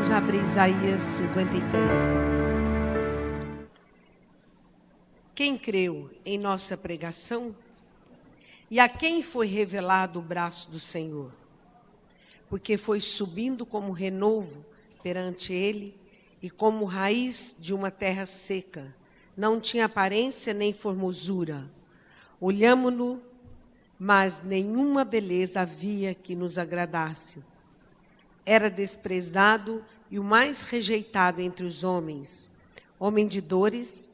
Vamos abrir Isaías 53. Quem creu em nossa pregação? E a quem foi revelado o braço do Senhor? Porque foi subindo como renovo perante ele e como raiz de uma terra seca. Não tinha aparência nem formosura. Olhámo-no, mas nenhuma beleza havia que nos agradasse. Era desprezado e o mais rejeitado entre os homens, homem de dores,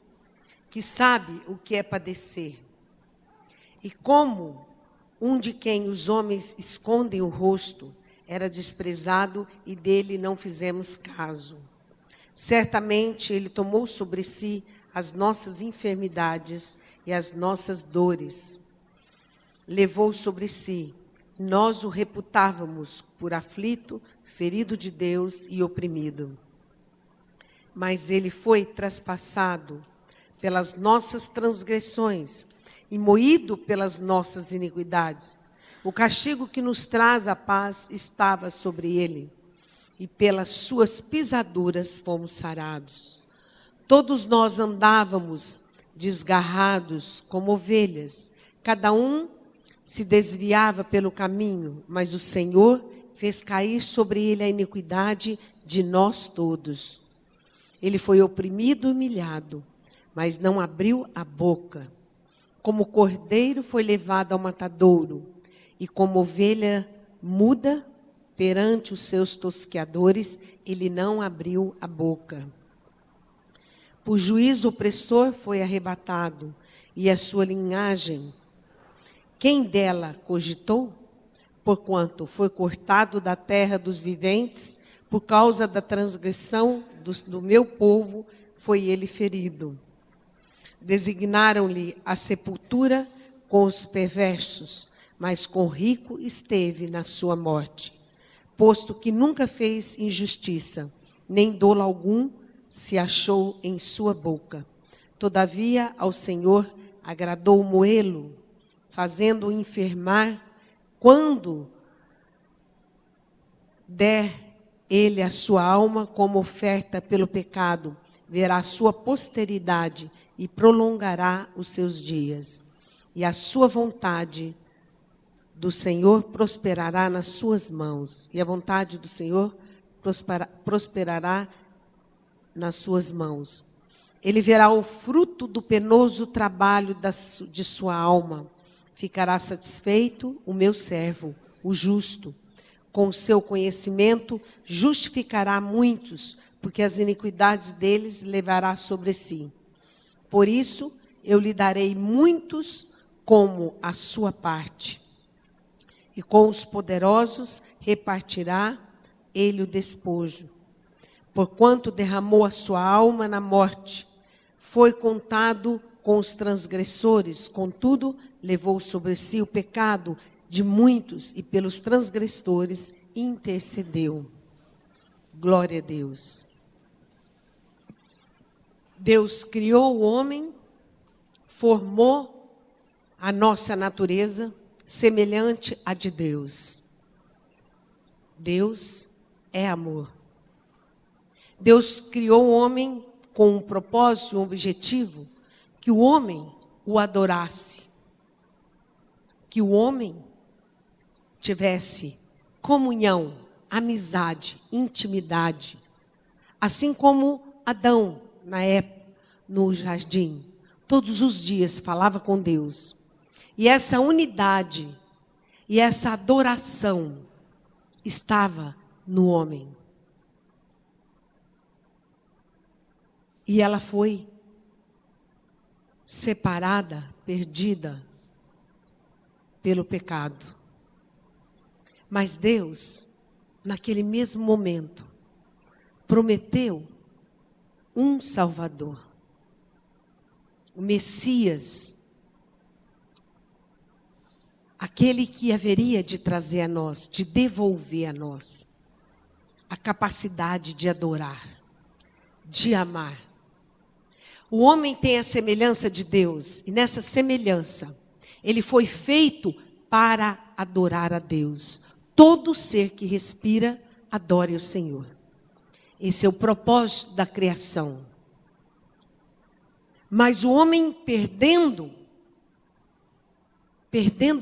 que sabe o que é padecer. E como um de quem os homens escondem o rosto, era desprezado e dele não fizemos caso. Certamente ele tomou sobre si as nossas enfermidades e as nossas dores. Levou sobre si, nós o reputávamos por aflito, ferido de Deus e oprimido. Mas ele foi traspassado pelas nossas transgressões e moído pelas nossas iniquidades. O castigo que nos traz a paz estava sobre ele, e pelas suas pisaduras fomos sarados. Todos nós andávamos desgarrados como ovelhas, cada um se desviava pelo caminho, mas o Senhor fez cair sobre ele a iniquidade de nós todos. Ele foi oprimido e humilhado, mas não abriu a boca. Como cordeiro foi levado ao matadouro, e como ovelha muda perante os seus tosqueadores, ele não abriu a boca. Por juízo opressor foi arrebatado, e a sua linhagem, quem dela cogitou? Porquanto foi cortado da terra dos viventes, por causa da transgressão do meu povo, foi ele ferido. Designaram-lhe a sepultura com os perversos, mas com o rico esteve na sua morte, posto que nunca fez injustiça, nem dolo algum se achou em sua boca. Todavia, ao Senhor agradou moê-lo, fazendo-o enfermar. Quando der ele a sua alma como oferta pelo pecado, verá a sua posteridade e prolongará os seus dias. E a sua vontade do Senhor prosperará nas suas mãos. E a vontade do Senhor prosperará nas suas mãos. Ele verá o fruto do penoso trabalho de sua alma. Ficará satisfeito o meu servo, o justo. Com o seu conhecimento justificará muitos, porque as iniquidades deles levará sobre si. Por isso, eu lhe darei muitos como a sua parte. E com os poderosos repartirá ele o despojo. Porquanto derramou a sua alma na morte, foi contado com os transgressores, contudo, levou sobre si o pecado de muitos e pelos transgressores intercedeu. Glória a Deus. Deus criou o homem, formou a nossa natureza semelhante à de Deus. Deus é amor. Deus criou o homem com um propósito, um objetivo, que o homem o adorasse, que o homem tivesse comunhão, amizade, intimidade, assim como Adão, na época, no jardim, todos os dias falava com Deus. E essa unidade e essa adoração estava no homem. E ela foi separada, perdida pelo pecado. Mas Deus, naquele mesmo momento, prometeu um Salvador, o Messias, aquele que haveria de trazer a nós, de devolver a nós a capacidade de adorar, de amar. O homem tem a semelhança de Deus, e nessa semelhança, ele foi feito para adorar a Deus. Todo ser que respira, adore o Senhor. Esse é o propósito da criação. Mas o homem perdendo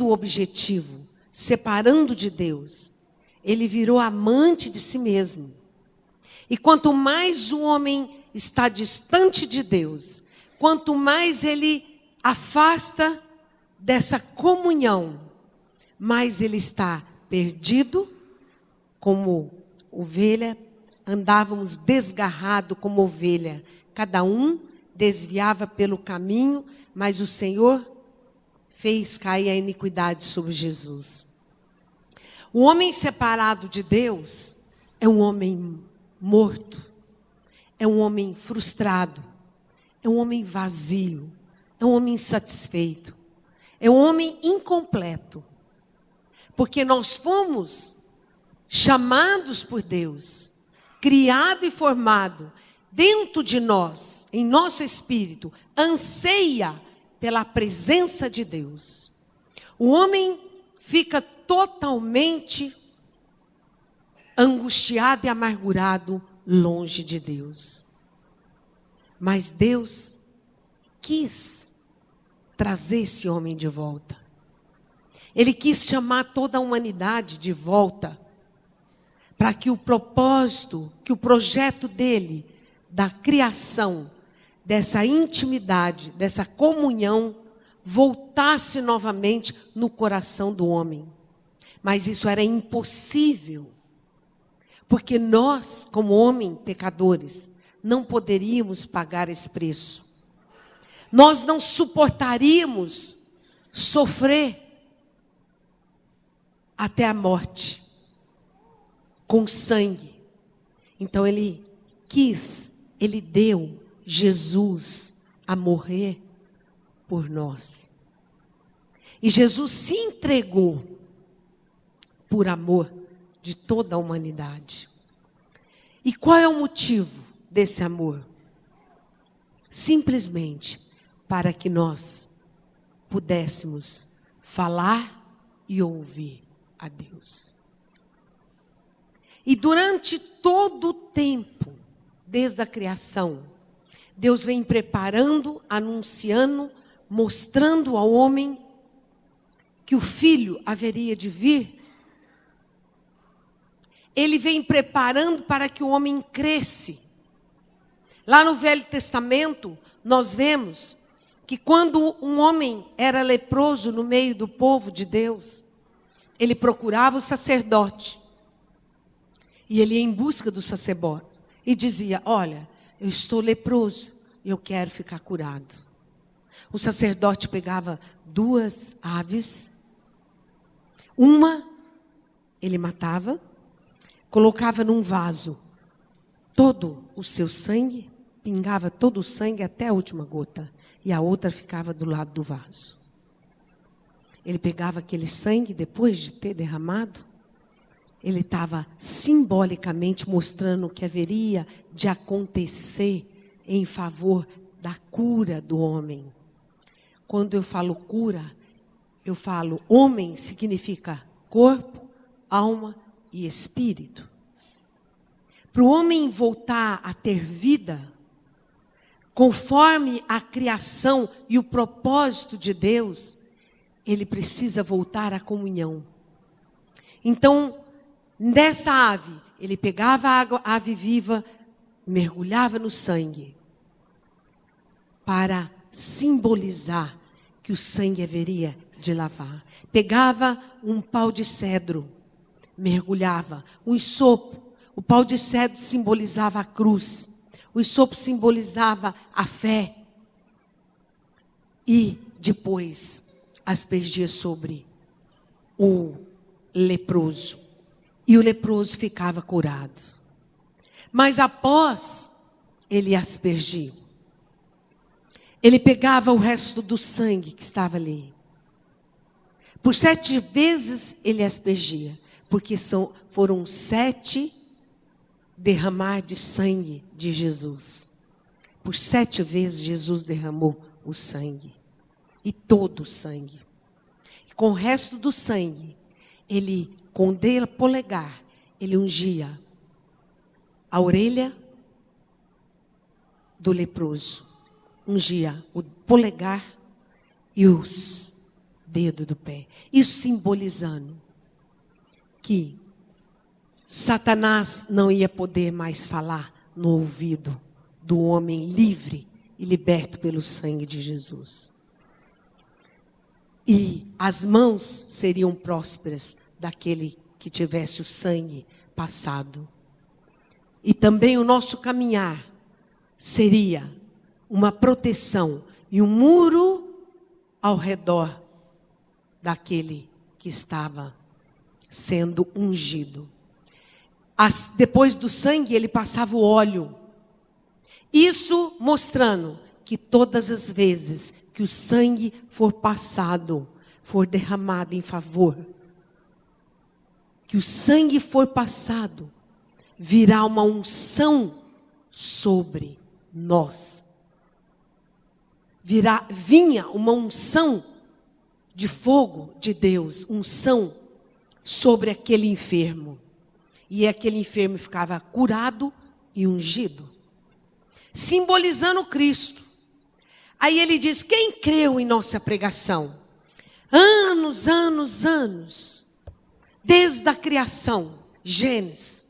o objetivo, separando de Deus, ele virou amante de si mesmo. E quanto mais o homem está distante de Deus, quanto mais ele afasta dessa comunhão, mais ele está perdido, como ovelha, andávamos desgarrado como ovelha, cada um desviava pelo caminho, mas o Senhor fez cair a iniquidade sobre Jesus. O homem separado de Deus é um homem morto, é um homem frustrado, é um homem vazio, é um homem insatisfeito, é um homem incompleto. Porque nós fomos chamados por Deus, criado e formado dentro de nós, em nosso espírito, anseia pela presença de Deus. O homem fica totalmente angustiado e amargurado longe de Deus. Mas Deus quis trazer esse homem de volta. Ele quis chamar toda a humanidade de volta, para que o propósito, que o projeto dele, da criação, dessa intimidade, dessa comunhão, voltasse novamente no coração do homem. Mas isso era impossível, porque nós, como homens pecadores, não poderíamos pagar esse preço. Nós não suportaríamos sofrer até a morte, com sangue. Então ele deu Jesus a morrer por nós. E Jesus se entregou por amor de toda a humanidade. E qual é o motivo desse amor? Simplesmente para que nós pudéssemos falar e ouvir a Deus. E durante todo o tempo, desde a criação, Deus vem preparando, anunciando, mostrando ao homem que o Filho haveria de vir. Ele vem preparando para que o homem cresça. Lá no Velho Testamento, nós vemos que quando um homem era leproso no meio do povo de Deus, ele procurava o sacerdote. E ele ia em busca do sacerdote. E dizia, olha, eu estou leproso e eu quero ficar curado. O sacerdote pegava 2 aves. Uma, ele matava, colocava num vaso todo o seu sangue, pingava todo o sangue até a última gota. E a outra ficava do lado do vaso. Ele pegava aquele sangue, depois de ter derramado, ele estava simbolicamente mostrando o que haveria de acontecer em favor da cura do homem. Quando eu falo cura, eu falo homem significa corpo, alma e espírito. Para o homem voltar a ter vida, conforme a criação e o propósito de Deus, ele precisa voltar à comunhão. Então, dessa ave, ele pegava a ave viva, mergulhava no sangue, para simbolizar que o sangue haveria de lavar. Pegava um pau de cedro, mergulhava, um isopo. O pau de cedro simbolizava a cruz. O isopo simbolizava a fé. E depois aspergia sobre o leproso. E o leproso ficava curado. Mas após ele aspergir, ele pegava o resto do sangue que estava ali. Por 7 vezes ele aspergia, porque foram 7 derramar de sangue de Jesus. Por 7 vezes Jesus derramou o sangue. E todo o sangue. Com o resto do sangue, ele, com o dedo polegar, ele ungia a orelha do leproso, ungia o polegar e os dedos do pé. Isso simbolizando que Satanás não ia poder mais falar no ouvido do homem livre e liberto pelo sangue de Jesus. E as mãos seriam prósperas daquele que tivesse o sangue passado. E também o nosso caminhar seria uma proteção e um muro ao redor daquele que estava sendo ungido. Depois do sangue, ele passava o óleo. Isso mostrando que todas as vezes que o sangue for passado, for derramado em favor, que o sangue for passado, virá uma unção sobre nós. Vinha uma unção de fogo de Deus, unção sobre aquele enfermo. E aquele enfermo ficava curado e ungido, simbolizando Cristo. Aí ele diz: quem creu em nossa pregação? Anos, desde a criação, Gênesis.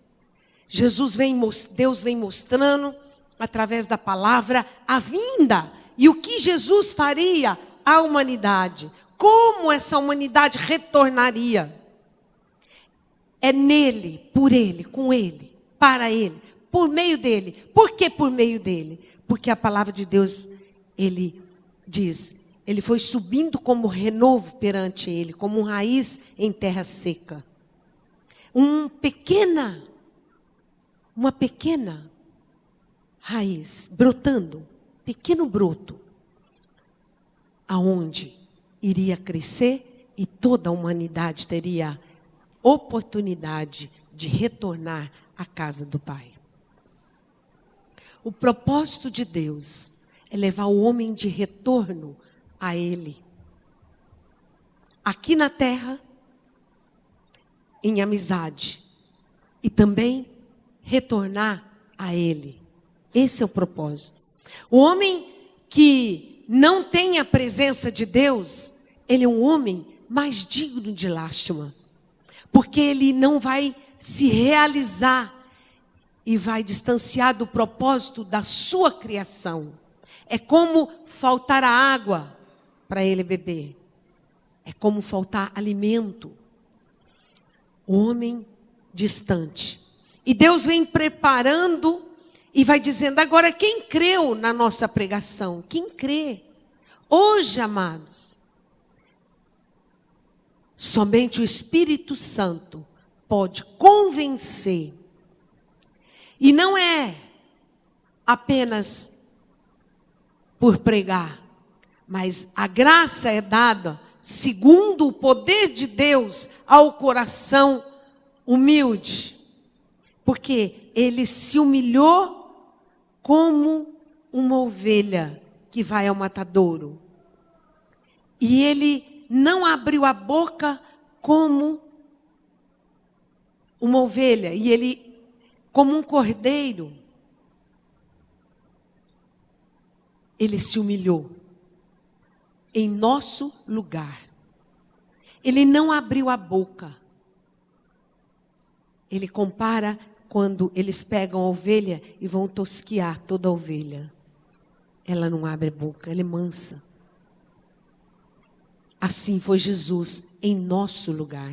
Deus vem mostrando, através da palavra, a vinda e o que Jesus faria à humanidade. Como essa humanidade retornaria. É nele, por ele, com ele, para ele, por meio dele. Por que por meio dele? Porque a palavra de Deus, ele diz, ele foi subindo como renovo perante ele, como raiz em terra seca. Uma pequena raiz, brotando, pequeno broto, aonde iria crescer e toda a humanidade teria oportunidade de retornar à casa do Pai. O propósito de Deus é levar o homem de retorno a Ele. Aqui na terra, em amizade. E também retornar a Ele. Esse é o propósito. O homem que não tem a presença de Deus, ele é um homem mais digno de lástima. Porque ele não vai se realizar e vai distanciar do propósito da sua criação. É como faltar a água para ele beber. É como faltar alimento. O homem distante. E Deus vem preparando e vai dizendo: agora quem creu na nossa pregação? Quem crê? Hoje, amados, somente o Espírito Santo pode convencer. E não é apenas por pregar, mas a graça é dada segundo o poder de Deus ao coração humilde. Porque ele se humilhou como uma ovelha que vai ao matadouro. E ele não abriu a boca como uma ovelha, e ele, como um cordeiro, ele se humilhou em nosso lugar. Ele não abriu a boca. Ele compara quando eles pegam a ovelha e vão tosquiar toda a ovelha. Ela não abre a boca, ela é mansa. Assim foi Jesus em nosso lugar.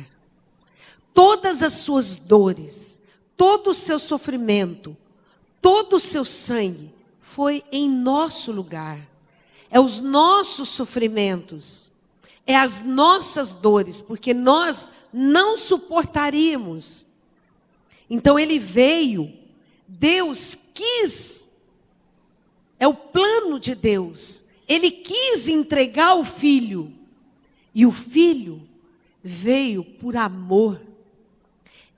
Todas as suas dores, todo o seu sofrimento, todo o seu sangue foi em nosso lugar. É os nossos sofrimentos, é as nossas dores, porque nós não suportaríamos. Então ele veio, Deus quis, é o plano de Deus. Ele quis entregar o Filho. E o Filho veio por amor.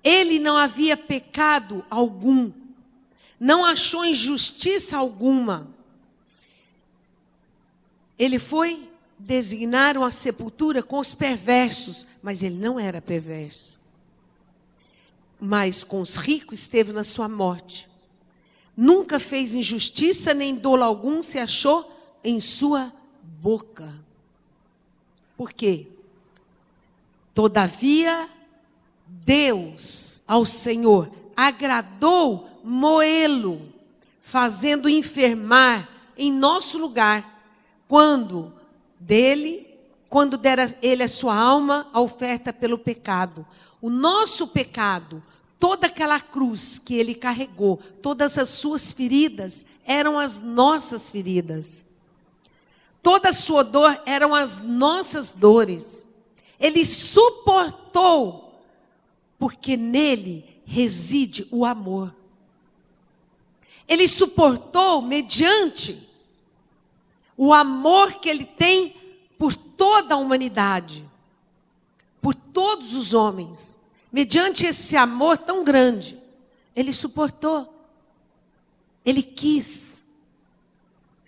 Ele não havia pecado algum. Não achou injustiça alguma. Ele foi designar uma sepultura com os perversos. Mas ele não era perverso. Mas com os ricos esteve na sua morte. Nunca fez injustiça, nem dolo algum se achou em sua boca. Por quê? Todavia, Deus, ao Senhor, agradou moê-lo, fazendo enfermar em nosso lugar, quando dera ele a sua alma a oferta pelo pecado. O nosso pecado, toda aquela cruz que ele carregou, todas as suas feridas, eram as nossas feridas. Toda a sua dor eram as nossas dores. Ele suportou, porque nele reside o amor. Ele suportou mediante o amor que ele tem por toda a humanidade, por todos os homens. Mediante esse amor tão grande, ele suportou, ele quis,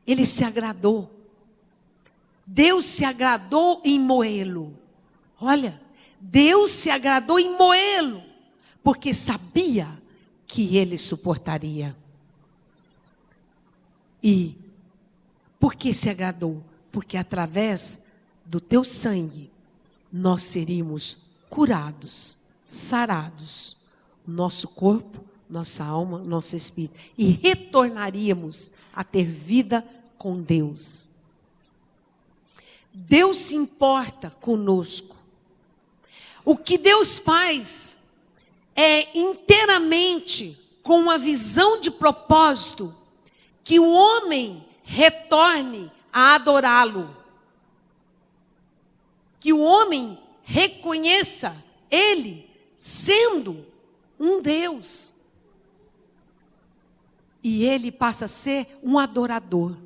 ele se agradou. Deus se agradou em moê-lo. Olha, Deus se agradou em moê-lo, porque sabia que ele suportaria. E por que se agradou? Porque através do teu sangue, nós seríamos curados, sarados, nosso corpo, nossa alma, nosso espírito, e retornaríamos a ter vida com Deus. Deus se importa conosco. O que Deus faz é inteiramente com a visão de propósito que o homem retorne a adorá-lo. Que o homem reconheça ele sendo um Deus. E ele passa a ser um adorador.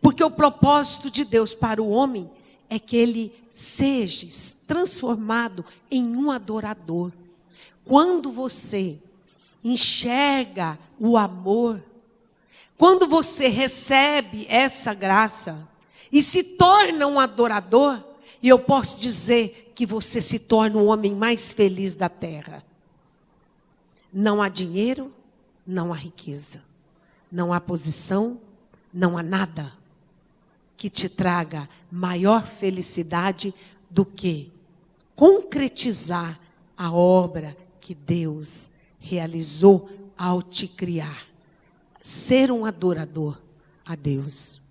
Porque o propósito de Deus para o homem é que ele seja transformado em um adorador. Quando você enxerga o amor, quando você recebe essa graça e se torna um adorador, e eu posso dizer que você se torna o homem mais feliz da terra. Não há dinheiro, não há riqueza, não há posição, não há nada que te traga maior felicidade do que concretizar a obra que Deus realizou ao te criar. Ser um adorador a Deus.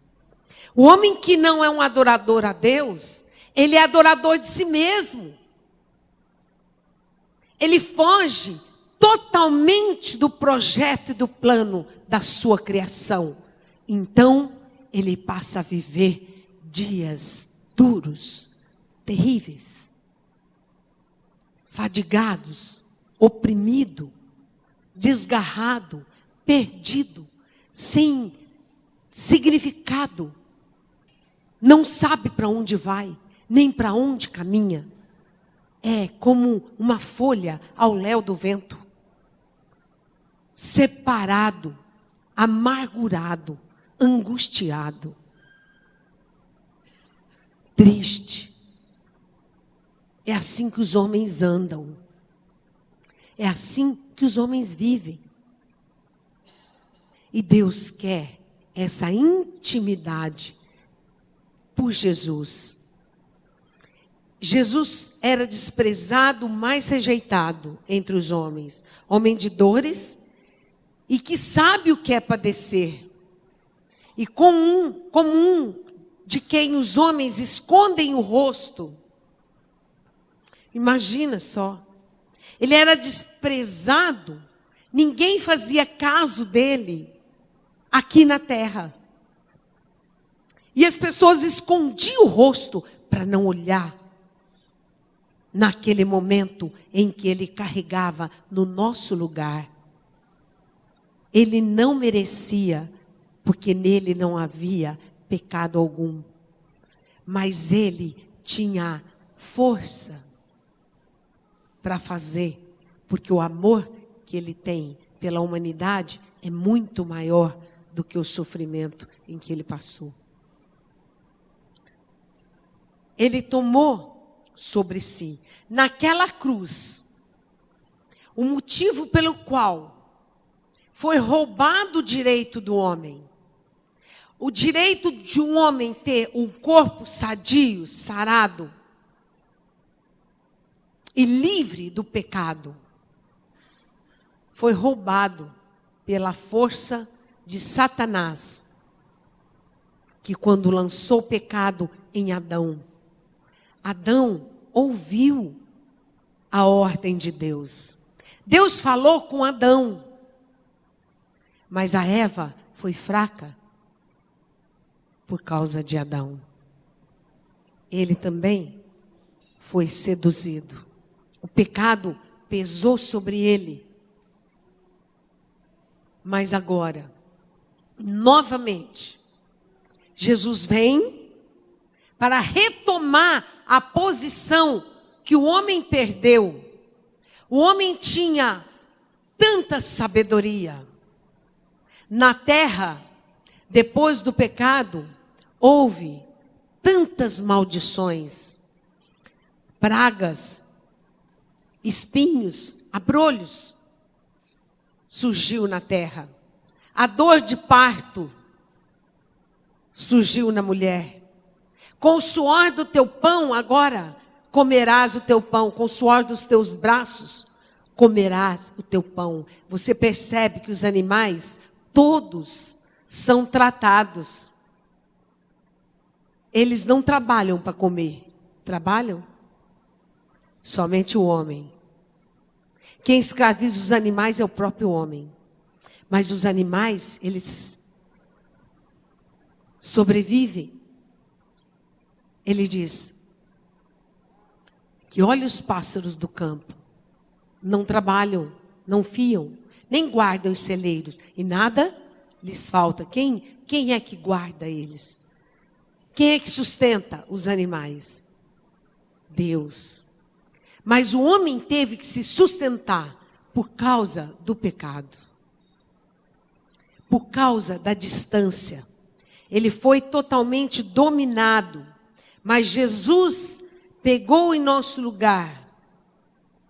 O homem que não é um adorador a Deus, ele é adorador de si mesmo. Ele foge totalmente do projeto e do plano da sua criação. Então, ele passa a viver dias duros, terríveis, fadigados, oprimido, desgarrado, perdido, sem significado. Não sabe para onde vai, nem para onde caminha. É como uma folha ao léu do vento. Separado, amargurado, angustiado, triste. É assim que os homens andam. É assim que os homens vivem. E Deus quer essa intimidade por Jesus. Jesus era desprezado, mais rejeitado entre os homens. Homem de dores e que sabe o que é padecer. E como um de quem os homens escondem o rosto. Imagina só. Ele era desprezado. Ninguém fazia caso dele aqui na terra. E as pessoas escondiam o rosto para não olhar naquele momento em que ele carregava no nosso lugar. Ele não merecia, porque nele não havia pecado algum. Mas ele tinha força para fazer, porque o amor que ele tem pela humanidade é muito maior do que o sofrimento em que ele passou. Ele tomou sobre si, naquela cruz, o motivo pelo qual foi roubado o direito do homem. O direito de um homem ter um corpo sadio, sarado e livre do pecado foi roubado pela força de Satanás, que quando lançou o pecado em Adão, Adão ouviu a ordem de Deus. Deus falou com Adão, mas a Eva foi fraca por causa de Adão. Ele também foi seduzido. O pecado pesou sobre ele. Mas agora, novamente, Jesus vem para retomar a posição que o homem perdeu. O homem tinha tanta sabedoria. Na terra, depois do pecado, houve tantas maldições, pragas, espinhos, abrolhos, surgiu na terra. A dor de parto surgiu na mulher. Com o suor do teu pão, agora comerás o teu pão. Com o suor dos teus braços, comerás o teu pão. Você percebe que os animais, todos, são tratados. Eles não trabalham para comer. Trabalham? Somente o homem. Quem escraviza os animais é o próprio homem. Mas os animais, eles sobrevivem. Ele diz que olha os pássaros do campo. Não trabalham, não fiam, nem guardam os celeiros. E nada lhes falta. Quem é que guarda eles? Quem é que sustenta os animais? Deus. Mas o homem teve que se sustentar por causa do pecado. Por causa da distância. Ele foi totalmente dominado. Mas Jesus pegou em nosso lugar.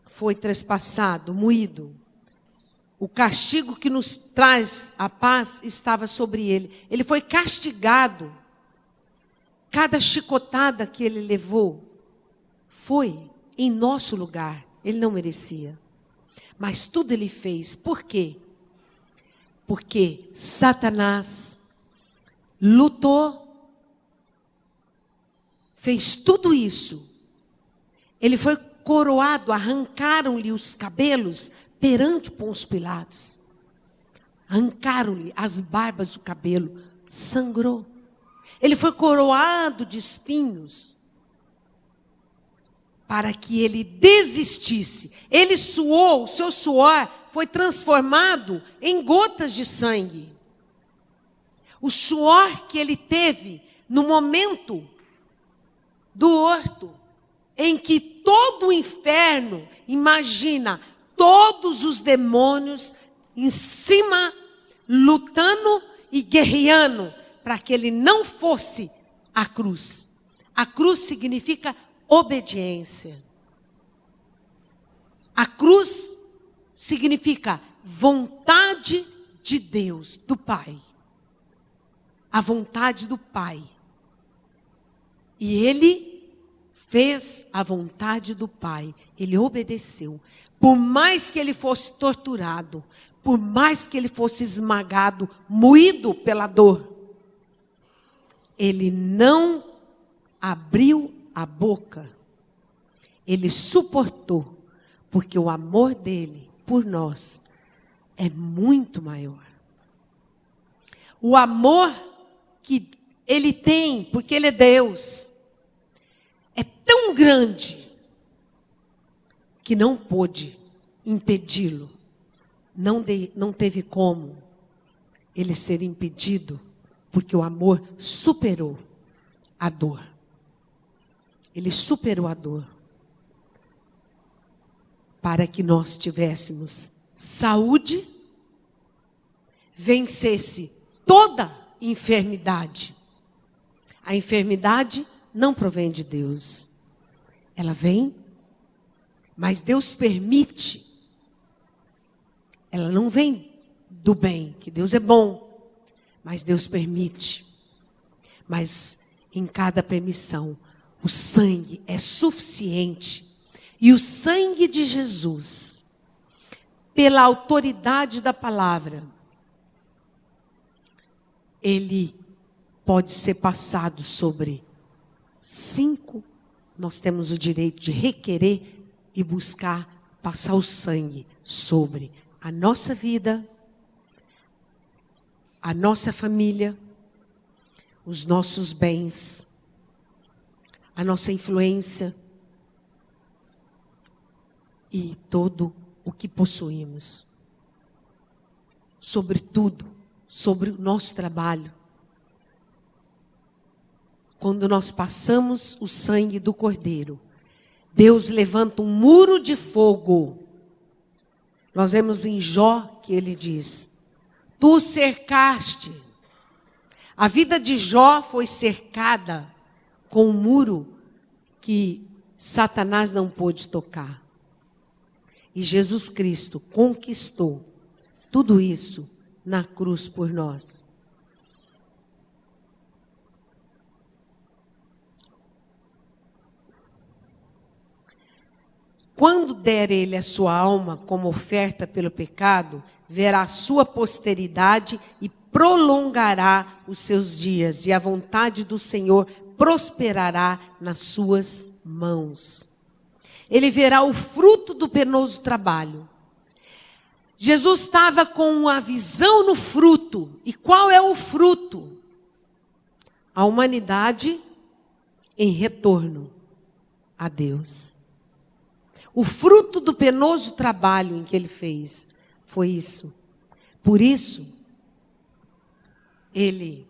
Foi trespassado, moído. O castigo que nos traz a paz estava sobre ele. Ele foi castigado. Cada chicotada que ele levou foi em nosso lugar. Ele não merecia. Mas tudo ele fez. Por quê? Porque Satanás lutou, fez tudo isso. Ele foi coroado, arrancaram-lhe os cabelos perante Pôncio Pilatos. Arrancaram-lhe as barbas do cabelo, sangrou. Ele foi coroado de espinhos para que ele desistisse. Ele suou, o seu suor foi transformado em gotas de sangue. O suor que ele teve no momento do horto, em que todo o inferno, imagina, todos os demônios em cima, lutando e guerreando, para que ele não fosse à cruz. A cruz significa obediência. A cruz significa vontade de Deus, do Pai. A vontade do Pai. E ele fez a vontade do Pai. Ele obedeceu. Por mais que ele fosse torturado, por mais que ele fosse esmagado, moído pela dor, ele não abriu a boca. Ele suportou, porque o amor dele por nós é muito maior. O amor que ele tem, porque ele é Deus, é tão grande que não pôde impedi-lo. Não teve como ele ser impedido, porque o amor superou a dor. Ele superou a dor para que nós tivéssemos saúde, vencesse toda enfermidade. A enfermidade não provém de Deus. Ela vem, mas Deus permite. Ela não vem do bem, que Deus é bom, mas Deus permite. Mas em cada permissão, o sangue é suficiente. E o sangue de Jesus, pela autoridade da palavra, ele pode ser passado sobre 5. Nós temos o direito de requerer e buscar passar o sangue sobre a nossa vida, a nossa família, os nossos bens, a nossa influência e todo o que possuímos. Sobretudo, sobre o nosso trabalho. Quando nós passamos o sangue do Cordeiro, Deus levanta um muro de fogo. Nós vemos em Jó que ele diz: tu cercaste. A vida de Jó foi cercada com um muro que Satanás não pôde tocar. E Jesus Cristo conquistou tudo isso na cruz por nós. Quando der ele a sua alma como oferta pelo pecado, verá a sua posteridade e prolongará os seus dias, e a vontade do Senhor prosperará nas suas mãos. Ele verá o fruto do penoso trabalho. Jesus estava com uma visão no fruto. E qual é o fruto? A humanidade em retorno a Deus. O fruto do penoso trabalho em que ele fez foi isso. Por isso, ele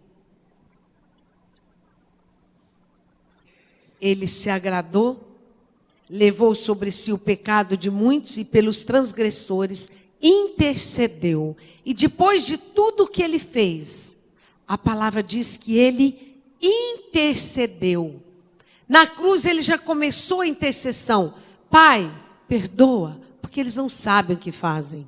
se agradou, levou sobre si o pecado de muitos e pelos transgressores intercedeu. E depois de tudo que ele fez, a palavra diz que ele intercedeu. Na cruz ele já começou a intercessão. Pai, perdoa, porque eles não sabem o que fazem.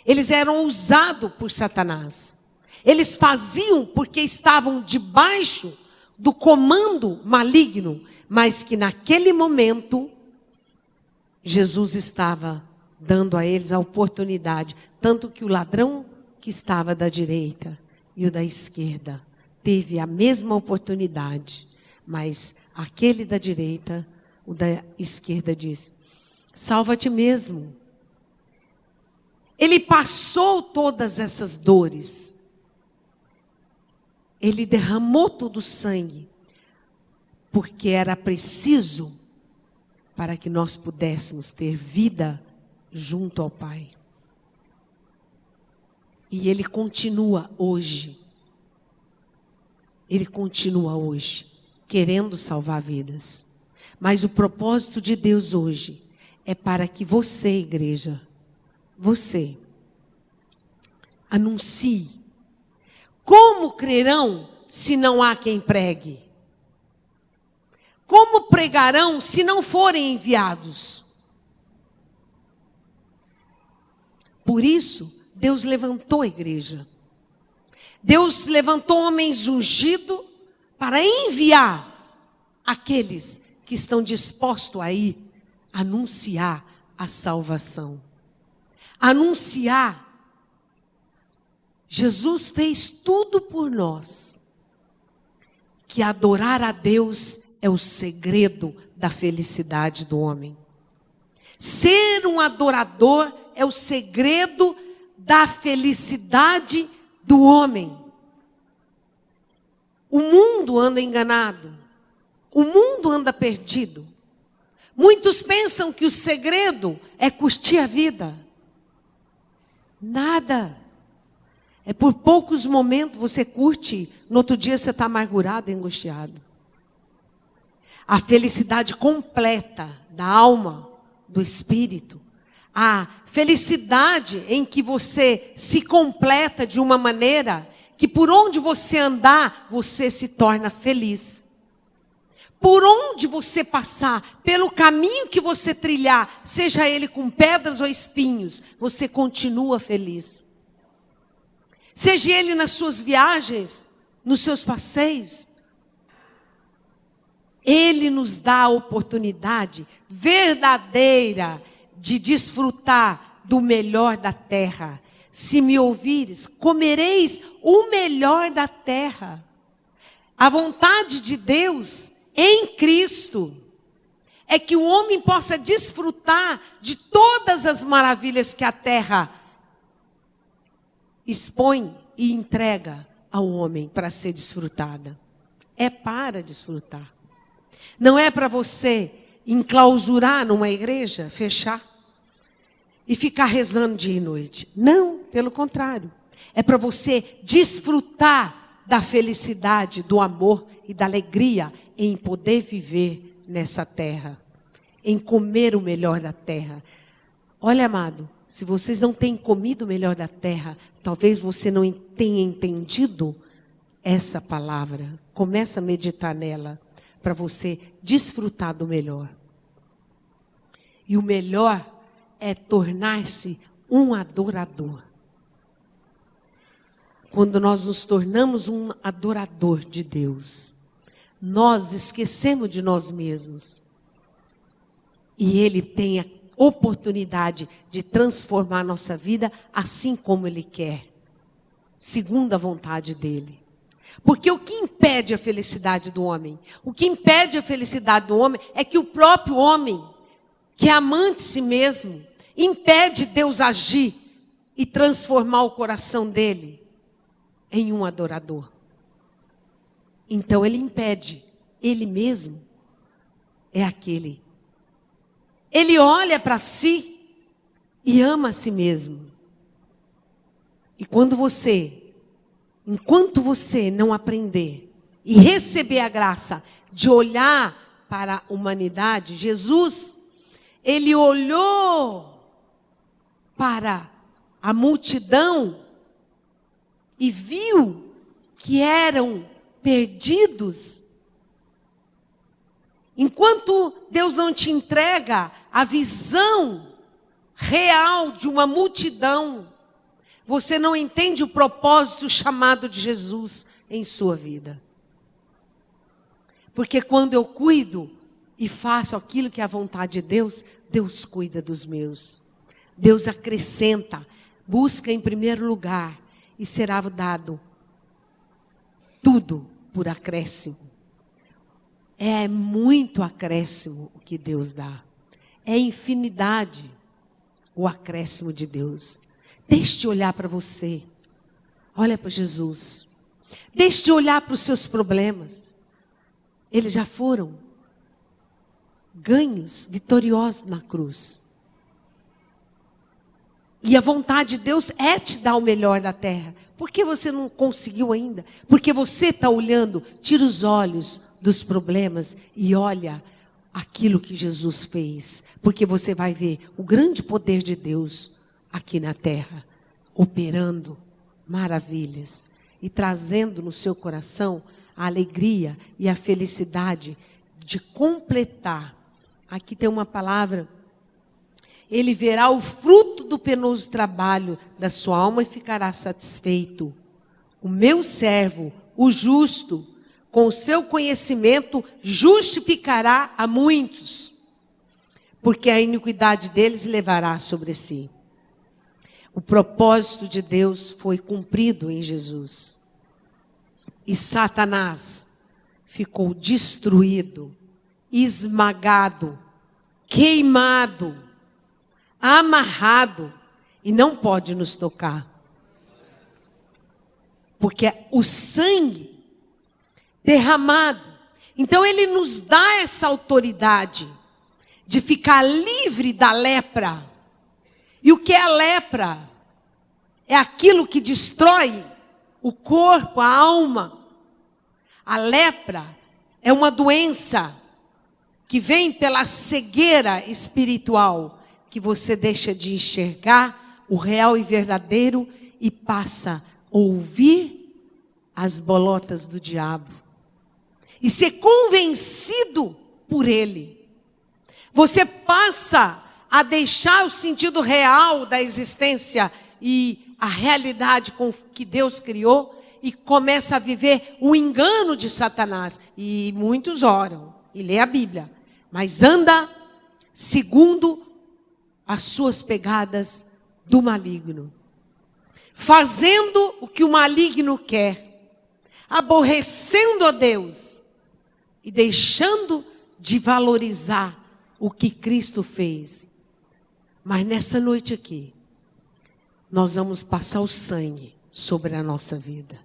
Eles eram usados por Satanás. Eles faziam porque estavam debaixo do comando maligno, mas que naquele momento Jesus estava dando a eles a oportunidade, tanto que o ladrão que estava da direita e o da esquerda teve a mesma oportunidade, mas aquele da direita, o da esquerda diz: salva a ti mesmo. Ele passou todas essas dores. Ele derramou todo o sangue, porque era preciso para que nós pudéssemos ter vida junto ao Pai. E ele continua hoje. Ele continua hoje, querendo salvar vidas. Mas o propósito de Deus hoje é para que você, igreja, você, anuncie. Como crerão se não há quem pregue? Como pregarão se não forem enviados? Por isso, Deus levantou a igreja. Deus levantou homens ungidos para enviar aqueles que estão dispostos a ir anunciar a salvação. Anunciar. Jesus fez tudo por nós. Que adorar a Deus é o segredo da felicidade do homem. Ser um adorador é o segredo da felicidade do homem. O mundo anda enganado. O mundo anda perdido. Muitos pensam que o segredo é curtir a vida. Nada. É por poucos momentos você curte, no outro dia você está amargurado e angustiado. A felicidade completa da alma, do espírito, a felicidade em que você se completa de uma maneira que por onde você andar, você se torna feliz. Por onde você passar, pelo caminho que você trilhar, seja ele com pedras ou espinhos, você continua feliz. Seja Ele nas suas viagens, nos seus passeios. Ele nos dá a oportunidade verdadeira de desfrutar do melhor da terra. Se me ouvires, comereis o melhor da terra. A vontade de Deus em Cristo é que o homem possa desfrutar de todas as maravilhas que a terra expõe e entrega ao homem para ser desfrutada. É para desfrutar. Não é para você enclausurar numa igreja, fechar e ficar rezando dia e noite. Não, pelo contrário. É para você desfrutar da felicidade, do amor e da alegria em poder viver nessa terra, em comer o melhor da terra. Olha, amado, se vocês não têm comido o melhor da terra, talvez você não tenha entendido essa palavra. Começa a meditar nela, para você desfrutar do melhor. E o melhor é tornar-se um adorador. Quando nós nos tornamos um adorador de Deus, nós esquecemos de nós mesmos. E Ele tem a oportunidade de transformar a nossa vida assim como Ele quer, segundo a vontade dEle. Porque o que impede a felicidade do homem? O que impede a felicidade do homem é que o próprio homem, que é amante de si mesmo, impede Deus agir e transformar o coração dele em um adorador. Então ele impede, ele mesmo é aquele. Ele olha para si e ama a si mesmo. E enquanto você não aprender e receber a graça de olhar para a humanidade, Jesus, ele olhou para a multidão e viu que eram perdidos. Enquanto Deus não te entrega a visão real de uma multidão, você não entende o propósito, o chamado de Jesus em sua vida. Porque quando eu cuido e faço aquilo que é a vontade de Deus, Deus cuida dos meus. Deus acrescenta, busca em primeiro lugar e será dado tudo por acréscimo. É muito acréscimo o que Deus dá. É infinidade o acréscimo de Deus. Deixe de olhar para você. Olha para Jesus. Deixe de olhar para os seus problemas. Eles já foram ganhos, vitoriosos na cruz. E a vontade de Deus é te dar o melhor da terra. Por que você não conseguiu ainda? Porque você está olhando, tira os olhos dos problemas e olha aquilo que Jesus fez. Porque você vai ver o grande poder de Deus aqui na terra, operando maravilhas e trazendo no seu coração a alegria e a felicidade de completar. Aqui tem uma palavra. Ele verá o fruto do penoso trabalho da sua alma e ficará satisfeito. O meu servo, o justo, com o seu conhecimento, justificará a muitos, porque a iniquidade deles levará sobre si. O propósito de Deus foi cumprido em Jesus. E Satanás ficou destruído, esmagado, queimado, amarrado e não pode nos tocar. Porque o sangue derramado. Então ele nos dá essa autoridade de ficar livre da lepra. E o que é a lepra? É aquilo que destrói o corpo, a alma. A lepra é uma doença que vem pela cegueira espiritual, que você deixa de enxergar o real e verdadeiro e passa a ouvir as bolotas do diabo e ser convencido por ele. Você passa a deixar o sentido real da existência e a realidade com que Deus criou e começa a viver o engano de Satanás. E muitos oram e lê a Bíblia, mas anda segundo as suas pegadas do maligno, fazendo o que o maligno quer, aborrecendo a Deus e deixando de valorizar o que Cristo fez. Mas nessa noite aqui, nós vamos passar o sangue sobre a nossa vida.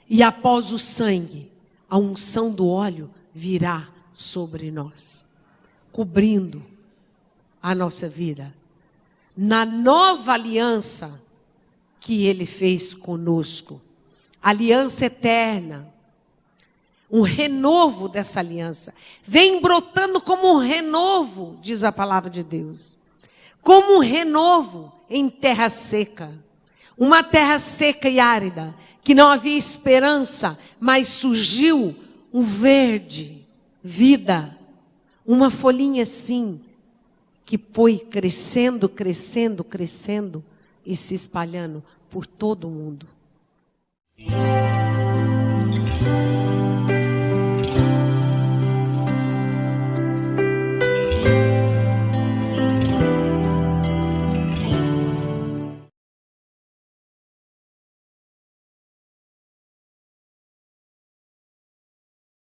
E após o sangue, a unção do óleo virá sobre nós, cobrindo a nossa vida, na nova aliança que Ele fez conosco, aliança eterna, um renovo dessa aliança, vem brotando como um renovo, diz a palavra de Deus, como um renovo em terra seca, uma terra seca e árida, que não havia esperança, mas surgiu um verde, vida, uma folhinha assim, que foi crescendo, crescendo, crescendo e se espalhando por todo o mundo.